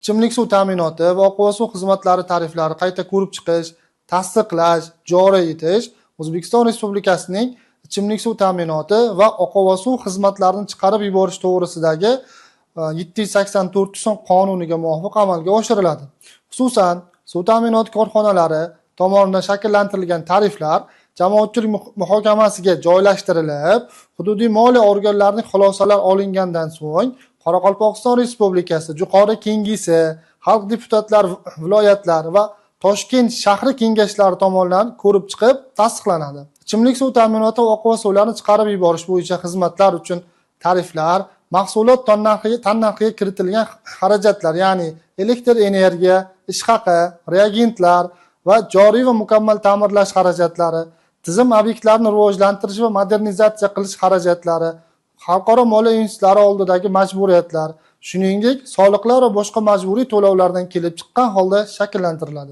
ichimlik suv ta'minoti va oqova suv xizmatlari tariflari qayta ko'rib chiqish, tasdiqlash, joriy etish O'zbekiston Respublikasining ichimlik suv ta'minoti va oqova suv xizmatlarini chiqarib yuborish to'g'risidagi 784 qonuniga muvofiq amalga oshiriladi. Xususan, suv ta'minoti korxonalari tomonidan shakllantirilgan tariflar jamoatchilik muhokamasiga joylashtirilib, hududiy moliya organlarining xulosalar olingandan so'ng Qoraqalpog'iston Respublikasi Yuqori Kengesi, Xalq deputatlar viloyatlar va Toshkent shahri kengashlari tomonidan ko'rib chiqib tasdiqlanadi. Ichimlik suv ta'minoti va oqova suvlarni chiqarib yuborish bo'yicha xizmatlar uchun tariflar, mahsulot tannarxiga kiritilgan xarajatlar, ya'ni elektr energiya, ish haqi, reagentlar va joriy va mukammal ta'mirlash xarajatlari, tizim obyektlarini rivojlantirish va modernizatsiya qilish xarajatlari, xalqaro moliya institutlari oldidagi majburiyatlar, shuningdek, soliqlar va boshqa majburiy to'lovlardan kelib chiqqan holda shakllantiriladi.